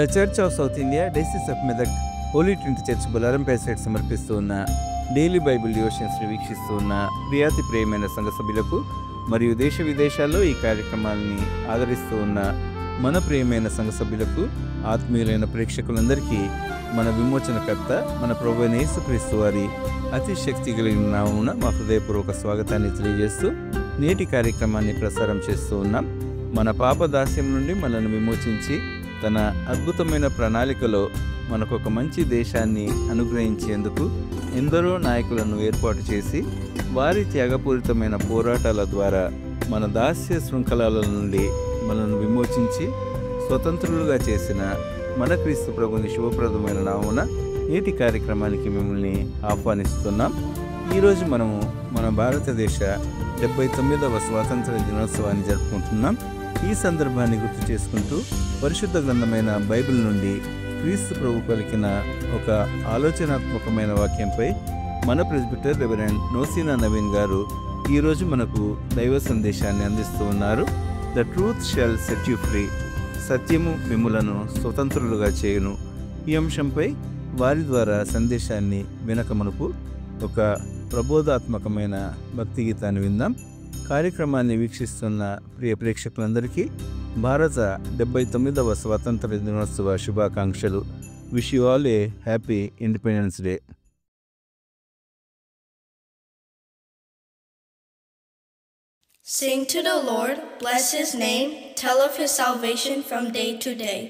The church of south India diocese of Medak holy trinity church Bolarampet side సమర్పిస్తూ ఉన్న daily Bible డివోషన్స్ని వీక్షిస్తూ ఉన్న ప్రియాతి ప్రియమైన సంఘ సభ్యులకు మరియు దేశ విదేశాల్లో ఈ కార్యక్రమాలని ఆదరిస్తూ ఉన్న మన ప్రియమైన సంఘ సభ్యులకు, ఆత్మీయులైన ప్రేక్షకులందరికీ మన విమోచనకర్త మన ప్రభువైన యేసుక్రీస్తు వారి అతి శక్తి కలిగిన నామమున మా హృదయపూర్వక స్వాగతాన్ని తెలియజేస్తూ నేటి కార్యక్రమాన్ని ప్రసారం చేస్తూ ఉన్నాం. మన పాప దాస్యం నుండి మనల్ని విమోచించి తన అద్భుతమైన ప్రణాళికలో మనకు ఒక మంచి దేశాన్ని అనుగ్రహించేందుకు ఎందరో నాయకులను ఏర్పాటు చేసి వారి త్యాగపూరితమైన పోరాటాల ద్వారా మన దాస్య శృంఖలాల నుండి మనల్ని విమోచించి స్వతంత్రులుగా చేసిన మన క్రీస్తు ప్రభుని శుభప్రదమైన నామమున నేటి కార్యక్రమానికి మిమ్మల్ని ఆహ్వానిస్తున్నాం. ఈరోజు మనము మన భారతదేశ 79వ స్వాతంత్ర దినోత్సవాన్ని జరుపుకుంటున్నాం. ఈ సందర్భాన్ని గుర్తు చేసుకుంటూ పరిశుద్ధ గ్రంథమైన బైబిల్ నుండి క్రీస్తు ప్రభు పలికిన ఒక ఆలోచనాత్మకమైన వాక్యంపై మన ప్రెస్బిటర్ రెవరెండ్ నోసీనా నవీన్ గారు ఈరోజు మనకు దైవ సందేశాన్ని అందిస్తూ ఉన్నారు. The truth shall set you free, సత్యము మిమ్ములను స్వతంత్రులుగా చేయును. ఈ అంశంపై వారి ద్వారా సందేశాన్ని వినక మునుపు ఒక ప్రబోధాత్మకమైన భక్తి గీతాన్ని విందాం. కార్యక్రమాన్ని వీక్షిస్తున్న ప్రియ ప్రేక్షకులందరికీ భారత 79వ స్వాతంత్ర దినోత్సవ శుభాకాంక్షలు. Wish you all A happy independence day. Sing to the Lord, bless His name, tell of His salvation from day to day.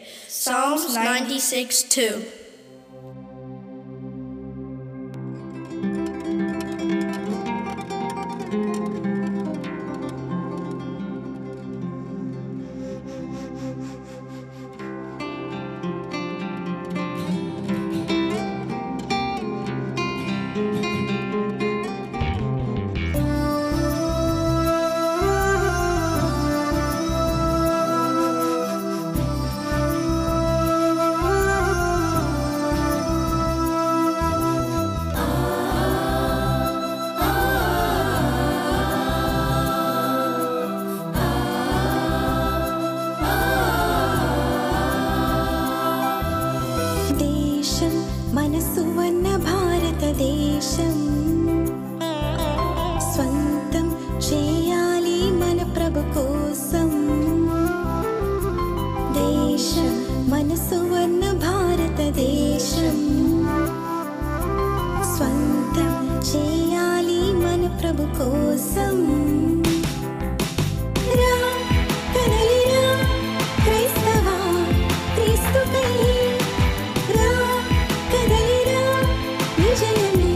Psalms 96:2. విజయమే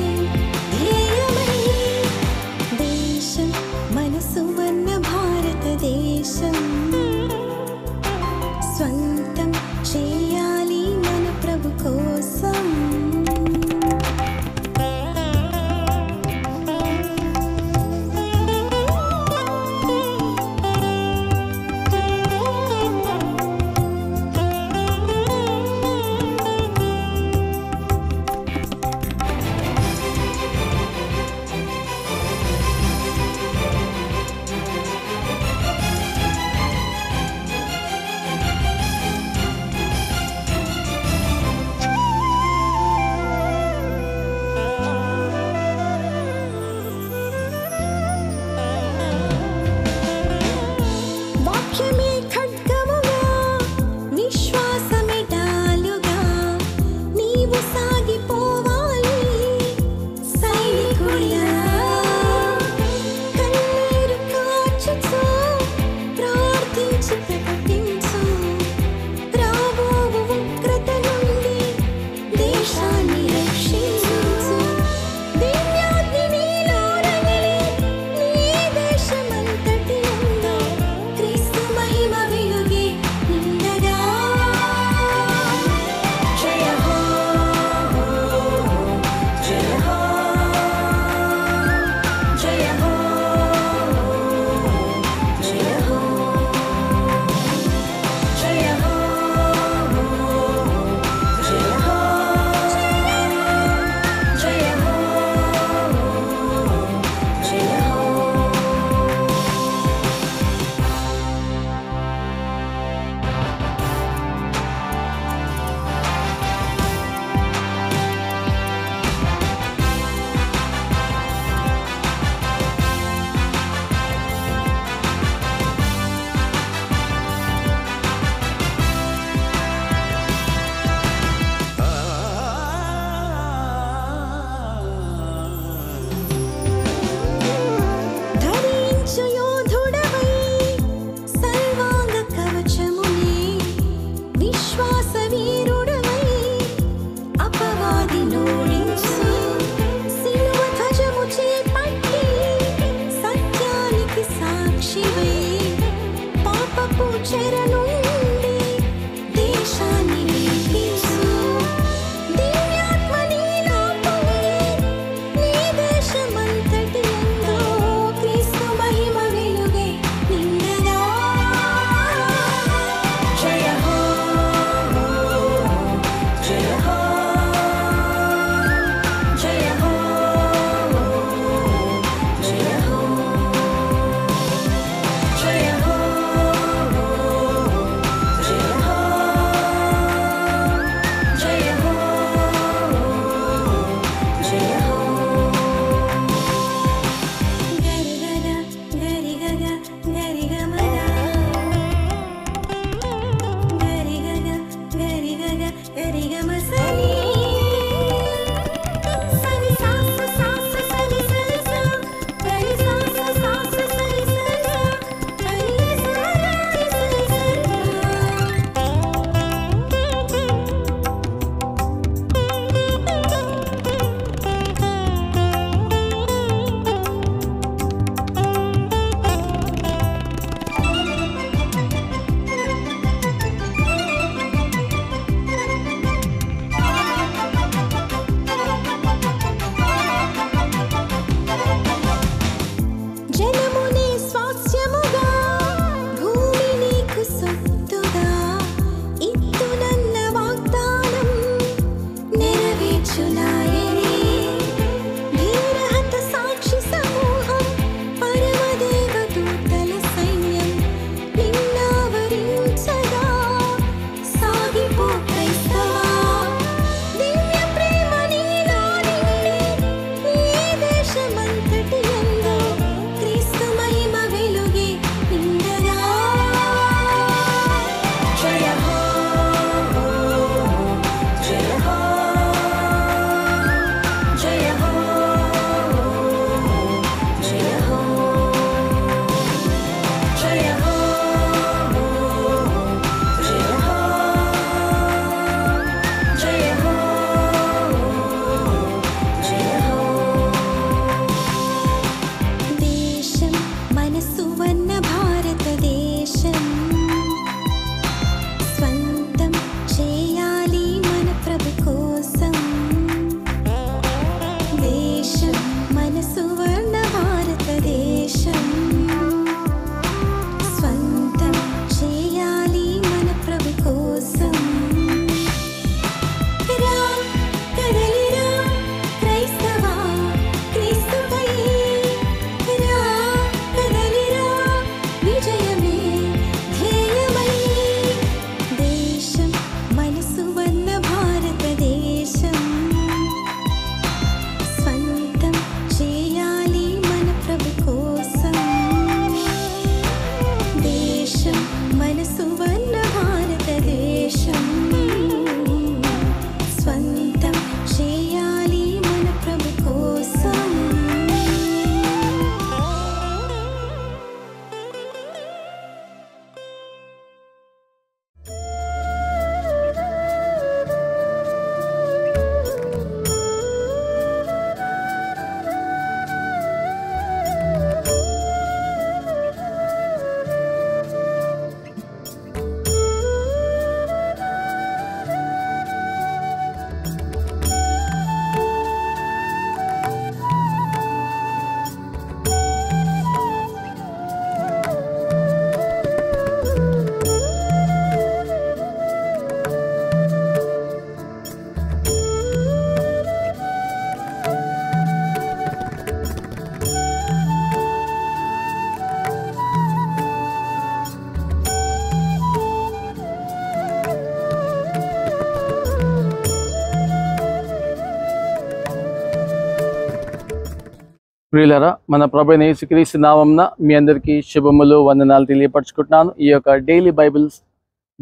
ప్రియులారా, మన ప్రభువైన యేసుక్రీస్తు నామమున మీ అందరికీ శుభములు వందనాలు తెలియపరచుకుంటున్నాను. ఈ యొక్క డైలీ బైబిల్స్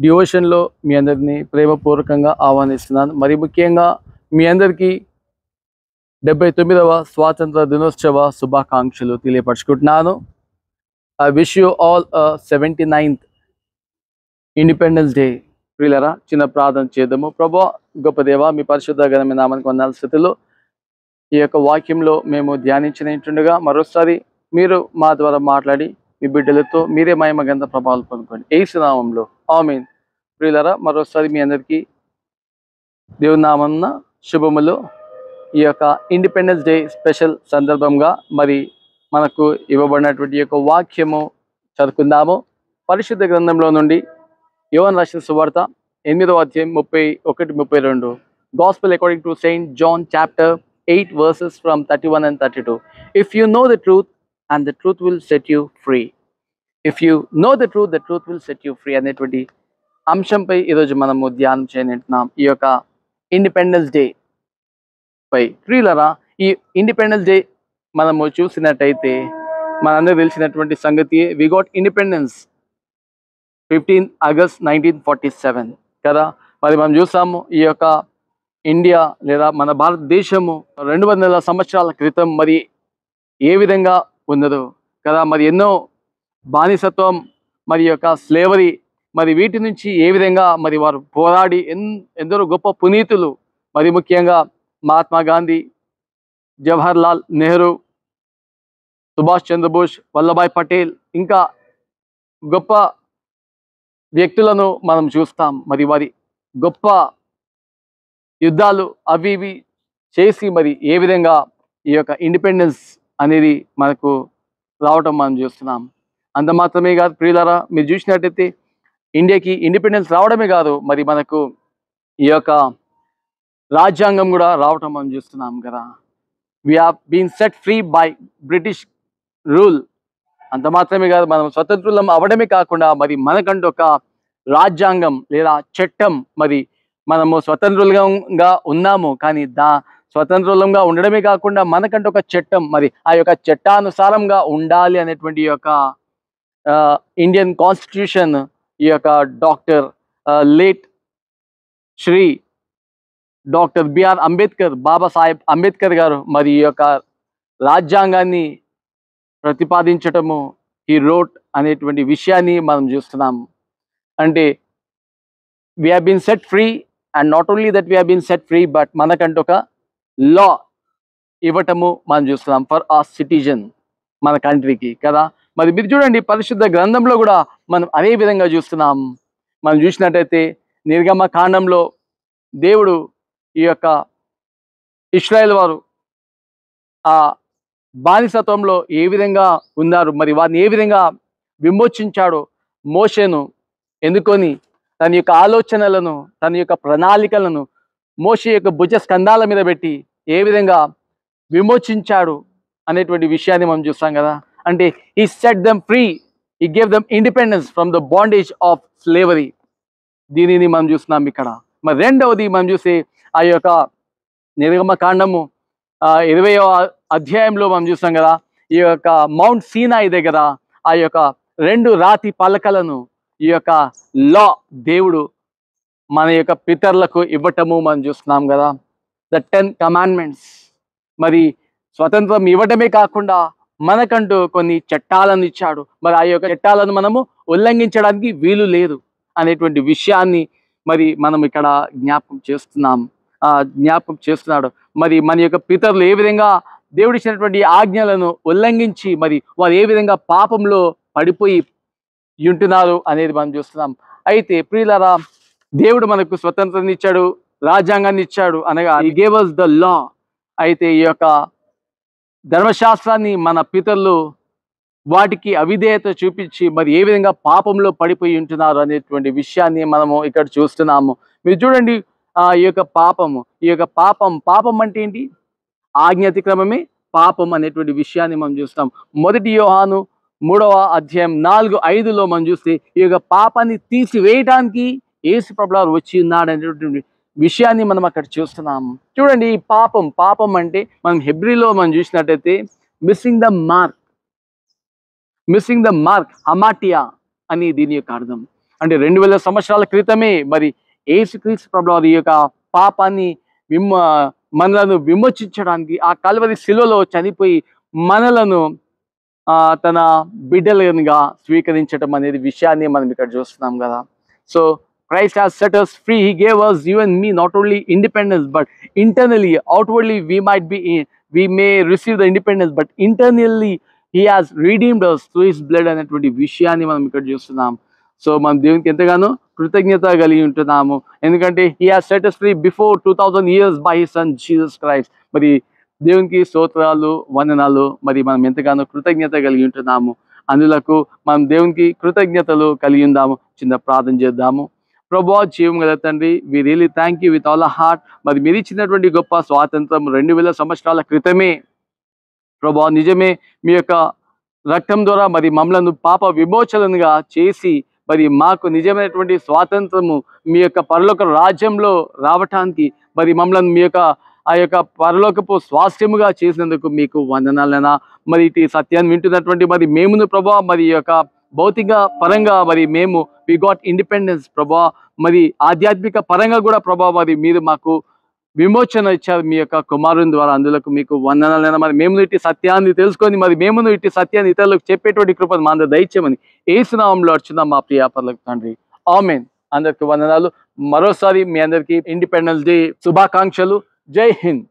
డివోషన్లో మీ అందరినీ ప్రేమపూర్వకంగా ఆహ్వానిస్తున్నాను. మరి ముఖ్యంగా మీ అందరికీ 79వ స్వాతంత్ర దినోత్సవ శుభాకాంక్షలు తెలియపరచుకుంటున్నాను. I wish you all 79th independence day. ప్రియులారా, చిన్న ప్రార్థన చేద్దాము. ప్రభువా, గొప్ప దేవా, మీ పరిశుద్ధ ఘనమైన నామానికి వందనాల స్థితిలో ఈ యొక్క వాక్యంలో మేము ధ్యానించినట్టుండగా మరోసారి మీరు మా ద్వారా మాట్లాడి మీ బిడ్డలతో మీరే మహిమ గంధ ప్రభావాలు పొందుకోండి. యేసు నామములో ఆమేన్. ప్రియులారా, మరోసారి మీ అందరికీ దేవుని నామమున శుభములు. ఈ యొక్క ఇండిపెండెన్స్ డే స్పెషల్ సందర్భంగా మరి మనకు ఇవ్వబడినటువంటి యొక్క వాక్యము చదువుకుందాము. పరిశుద్ధ గ్రంథంలో నుండి యోహాను రాసిన సువార్త 8వ అధ్యాయం 31-32. Gospel according to Saint John chapter 8 verses from 31 and 32. If you know the truth, and the truth will set you free. If you know the truth will set you free అనేటువంటి అంశంపై ఈరోజు మనము ధ్యానం చేయనుంటున్నాం. ఈ యొక్క ఇండిపెండెన్స్ డే పై. ప్రియులారా, ఈ independence day మనము చూసినట్టయితే మనందరూ తెలిసినటువంటి సంగతి, వి గాట్ ఇండిపెండెన్స్ 15 August 1947 కదా. మరి మనం చూస్తాము ఈ యొక్క ఇండియా లేదా మన భారతదేశము 200 సంవత్సరాల క్రితం మరి ఏ విధంగా ఉన్నదో కదా. మరి ఎన్నో బానిసత్వం మరి యొక్క స్లేవరీ మరి వీటి నుంచి ఏ విధంగా మరి వారు పోరాడి ఎందరో గొప్ప పునీతులు, మరి ముఖ్యంగా మహాత్మా గాంధీ, జవహర్ లాల్ నెహ్రూ, సుభాష్ చంద్రబోస్, వల్లభాయ్ పటేల్, ఇంకా గొప్ప వ్యక్తులను మనం చూస్తాం. మరి వారి గొప్ప యుద్ధాలు అవి ఇవి చేసి మరి ఏ విధంగా ఈ యొక్క ఇండిపెండెన్స్ అనేది మనకు రావటం మనం చూస్తున్నాం. అంత మాత్రమే కాదు ప్రియులారా, మీరు చూసినట్టయితే ఇండియాకి ఇండిపెండెన్స్ రావడమే కాదు, మరి మనకు ఈ యొక్క రాజ్యాంగం కూడా రావటం మనం చూస్తున్నాం కదా. We have been set free by British rule. అంత మాత్రమే కాదు, మనం స్వతంత్రులం అవడమే కాకుండా మరి మనకంటూ ఒక రాజ్యాంగం లేదా చట్టం, మరి మనము స్వతంత్రులంగా ఉన్నాము కానీ స్వతంత్రులంగా ఉండడమే కాకుండా మనకంటూ ఒక చట్టం, మరి ఆ యొక్క చట్టానుసారంగా ఉండాలి అనేటువంటి యొక్క ఇండియన్ కాన్స్టిట్యూషన్ ఈ యొక్క doctor late Shri doctor BR Ambedkar, Babasaheb Ambedkar గారు మరి ఈ యొక్క రాజ్యాంగాన్ని ప్రతిపాదించటము, ఈ రోట్ అనేటువంటి విషయాన్ని మనం చూస్తున్నాం. అంటే we have been set free, and not only that we have been set free, but మనకంటూ ఒక లా ఇవ్వటము మనం చూస్తున్నాం ఫర్ ఆ సిటిజన్, మన కంట్రీకి కదా. మరి మీరు చూడండి పరిశుద్ధ గ్రంథంలో కూడా మనం అదే విధంగా చూస్తున్నాం. మనం చూసినట్టయితే నిర్గమ కాండంలో దేవుడు ఈ యొక్క ఇశ్రాయేల్ వారు ఆ బానిసత్వంలో ఏ విధంగా ఉన్నారు, మరి వారిని ఏ విధంగా విమోచించాడో మోషేను ఎన్నుకొని తన యొక్క ఆలోచనలను, తన యొక్క ప్రణాళికలను మోషే యొక్క భుజ స్కంధాల మీద పెట్టి ఏ విధంగా విమోచించాడు అనేటువంటి విషయాన్ని మనం చూస్తాం కదా. అంటే he set them free, he gave them independence from the bondage of slavery. దీనిని మనం చూస్తున్నాం ఇక్కడ. మరి రెండవది మనం చూస్తే ఆ యొక్క నిర్గమ కాండము 20వ అధ్యాయంలో మనం చూస్తాం కదా, ఈ యొక్క మౌంట్ సీనాయి దగ్గర ఆ యొక్క 2 రాతి పలకలను ఈ యొక్క లా దేవుడు మన యొక్క పితరులకు ఇవ్వటము మనం చూస్తున్నాం కదా. The 10 commandments. మరి స్వతంత్రం ఇవ్వటమే కాకుండా మనకంటూ కొన్ని చట్టాలను ఇచ్చాడు. మరి ఆ యొక్క చట్టాలను మనము ఉల్లంఘించడానికి వీలు లేదు అనేటువంటి విషయాన్ని మరి మనం ఇక్కడ జ్ఞాపకం చేస్తున్నాడు. మరి మన యొక్క పితరులు ఏ విధంగా దేవుడు ఇచ్చినటువంటి ఆజ్ఞలను ఉల్లంఘించి మరి వారు ఏ విధంగా పాపంలో పడిపోయి ఉంటున్నారు అనేది మనం చూస్తున్నాం. అయితే ప్రియులారా, దేవుడు మనకు స్వతంత్రాన్ని ఇచ్చాడు, రాజ్యాంగాన్ని ఇచ్చాడు, అనగా he gave us the law. అయితే ఈ యొక్క ధర్మశాస్త్రాన్ని మన పితరులు వాటికి అవిధేయత చూపించి మరి ఏ విధంగా పాపంలో పడిపోయి ఉంటున్నారు అనేటువంటి విషయాన్ని మనము ఇక్కడ చూస్తున్నాము. మీరు చూడండి ఈ యొక్క పాపం అంటే ఏంటి? ఆజ్ఞ అతిక్రమమే పాపం అనేటువంటి విషయాన్ని మనం చూస్తాం. 1 యోహాను 3వ అధ్యాయం 4-5లో మనం చూస్తే ఈ యొక్క పాపాన్ని తీసివేయడానికి యేసు ప్రభువారు వచ్చి ఉన్నాడు అనేటువంటి విషయాన్ని మనం అక్కడ చూస్తున్నాము. చూడండి ఈ పాపం అంటే మనం హెబ్రీలో మనం చూసినట్టయితే మిస్సింగ్ ద మార్క్ హమాటియా అని దీని యొక్క అర్థం. అంటే 2000 సంవత్సరాల క్రితమే మరి యేసుక్రీస్తు ప్రభువారు ఈ యొక్క పాపాన్ని మనలను విమోచించడానికి ఆ కల్వరి శిలువలో చనిపోయి మనలను తన బిడ్డలుగా స్వీకరించడం అనేది విషయాన్ని మనం ఇక్కడ చూస్తున్నాం కదా. So Christ has set us free. He gave us, you and me, not only independence, but internally, outwardly we may receive the independence, but internally He has redeemed us through His blood అనేటువంటి విషయాన్ని మనం ఇక్కడ చూస్తున్నాం. So మనం దేవునికి ఎంతగానో కృతజ్ఞత కలిగి ఉంటున్నాము. ఎందుకంటే He has set us free before 2000 years by His Son Jesus Christ. మరి దేవునికి స్తోత్రాలు, వందనాలు. మరి మనం ఎంతగానో కృతజ్ఞత కలిగి ఉంటున్నాము. అందులకు మనం దేవునికి కృతజ్ఞతలు కలిగి ఉందాము. చిన్న ప్రార్థన చేద్దాము. ప్రభువా, జీవం గల తండ్రి, we really thank you with all the heart. మరి మీరు ఇచ్చినటువంటి గొప్ప స్వాతంత్రం 2000 సంవత్సరాల క్రితమే ప్రభువా, నిజమే మీ యొక్క రక్తం ద్వారా మరి మమ్మలను పాప విమోచనగా చేసి మరి మాకు నిజమైనటువంటి స్వాతంత్రము మీ యొక్క పరలోక రాజ్యంలో రావటానికి మరి మమ్మల్ని మీ యొక్క ఆ యొక్క పరలోకపు స్వాస్థ్యముగా చేసినందుకు మీకు వందనాలైనా. మరి ఇటు సత్యాన్ని వింటున్నటువంటి మరి మేమును ప్రభువా, మరి యొక్క భౌతిక పరంగా మరి మేము వి గాట్ ఇండిపెండెన్స్ ప్రభా, మరి ఆధ్యాత్మిక పరంగా కూడా ప్రభా మరి మీరు మాకు విమోచన ఇచ్చారు మీ యొక్క కుమారుని ద్వారా. అందులకు మీకు వందనాలైనా. మరి మేము ఇట్టి సత్యాన్ని తెలుసుకొని మరి మేము ఇట్టి సత్యాన్ని ఇతరులకు చెప్పేటువంటి కృపను మా అందరూ దయచేయమని యేసు నామములో అర్చున్నాం మా ప్రియ పరలోక తండ్రి. ఆమేన్. అందరికి వందనాలు. మరోసారి మీ అందరికీ ఇండిపెండెన్స్ డే శుభాకాంక్షలు. జై హింద్.